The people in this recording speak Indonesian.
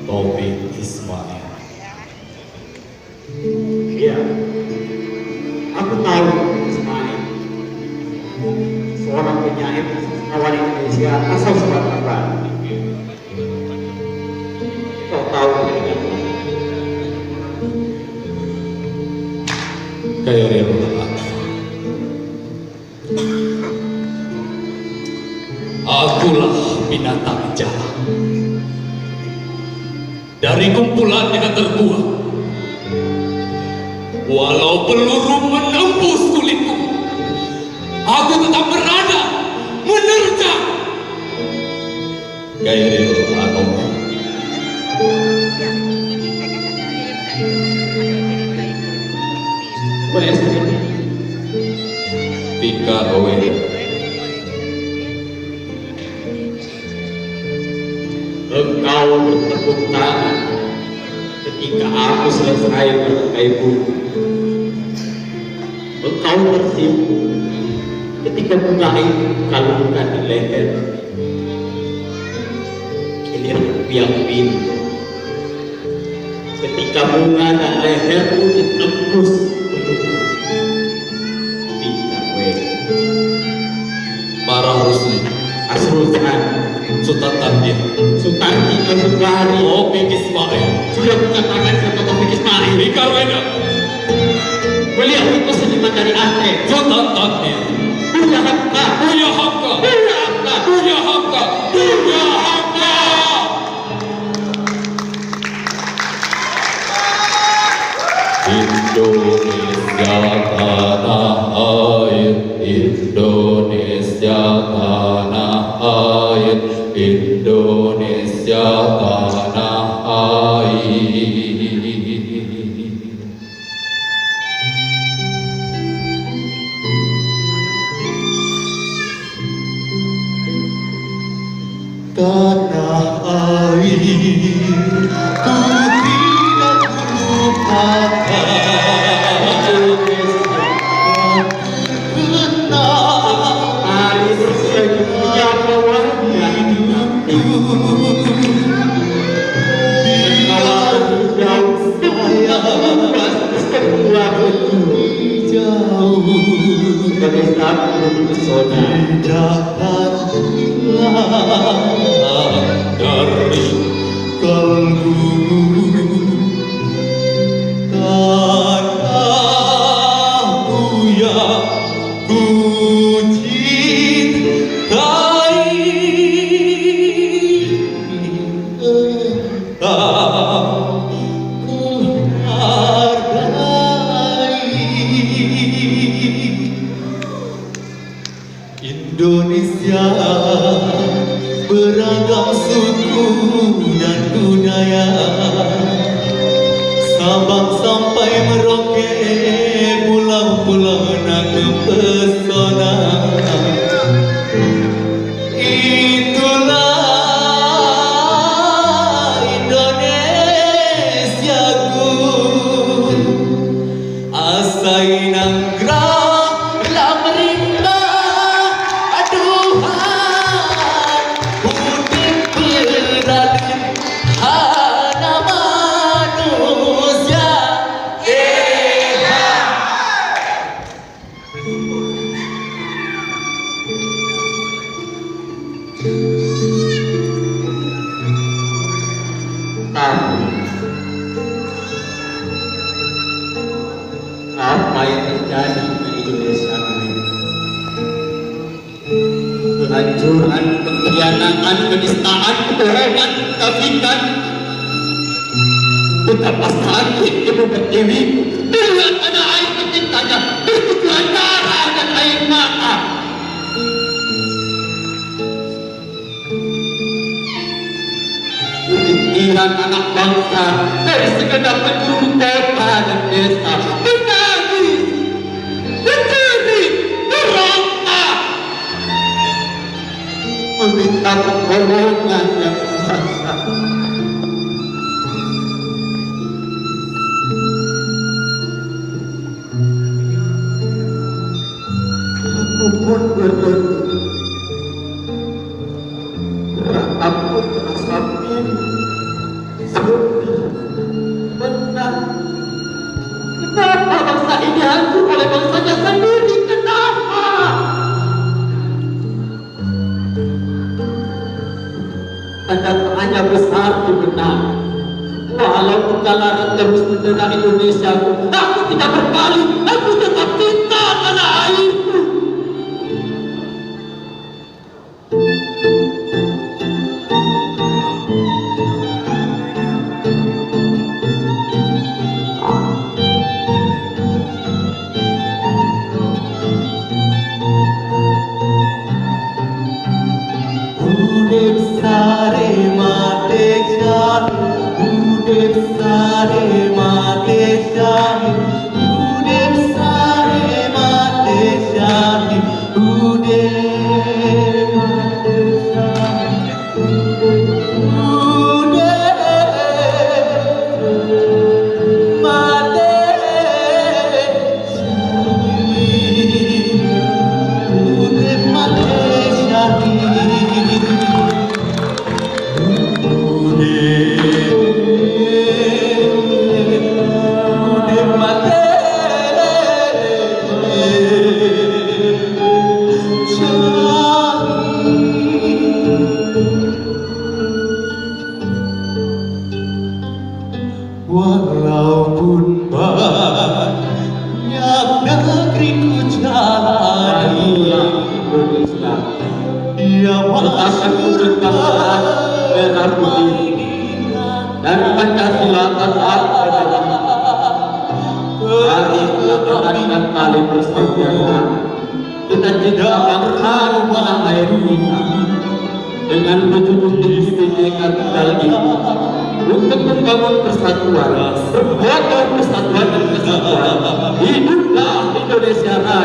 Taufik Ismail. Iya, aku tahu Ismail, seorang penyair awal Indonesia asal Sumatera Barat. Kau tahu tidak? Khairul Akulah binatang jahat. Dari kumpulan yang terbuang, walau peluru menembus kulitku, aku tetap berada menerjang. Khairul Anwar. Tika Rowena. Engkau bertepuk tangan ketika aku selesai merangkai buku. Engkau tersipu ketika bunga itu kalungkan di leher. Giliran yang pintu ketika bunga dan lehermu ditembus peluru. Tika Wena. Para Rusli. Asrulkan Sultan Tandir. Sutarti Kasubari. Taufik Ismail. Sudah katakan siapa Taufik Ismail. Tika Rowena. Beliau itu seniman dari Aceh. Sultan Tandir. Buya Hamka. Buya Hamka. Buya Hamka. Buya Hamka. Buya Hamka. Indonesia tanah air, Indonesia tanah air, Indonesia tanah air. Tanah air, ku tidak lupakan. Hari bersedia kawannya hidupku. Kalau jauh saya semua Jauh sebagai satu pesona. dapatlah dari kalbu tanahku yang ku cintai. Engkau ku hargai. Indonesia beragam suku dan budaya, Sabang sampai Merauke, pulau-pulau nak pesona. Itulah Indonesiaku, asai nanggrang kehancuran, pengkhianatan, penistaan, kebohongan, kefikan. Betapa sakit ibu pertiwi melihat tanah air tercintanya berkucuran darah dan air mata. Ketindihan anak bangsa dari segenap penjuru kota dan desa menangis, berjerit, berontak, meminta pertolongan yang kuasa. Aku pun berlutut, aku merasa benar. Kenapa bangsa ini hancur oleh bangsanya sendiri? Kenapa? Tanda tanya besar di benak. Walau kegelaran terus menerang Indonesia, aku tidak berpaling. Aku tetap cinta tanah airku. Udip sare mate shahi, udip sare mate shahi, udip sare mate shahi, udip mate shahi, udip mate shahi, udip mate shahi. Walaupun banyak negeriku jalani, dia akan wujudkan merah putih dan Pancasila tetap berjalan. Mari kita perhatikan tali persaudaraan. Kita cinta bangsa dan tanah air kita dengan menjunjung tinggi Bhinneka Tunggal Ika untuk membangun persatuan, berbuat persatuan dan kesatuan. Hiduplah Indonesia Raya.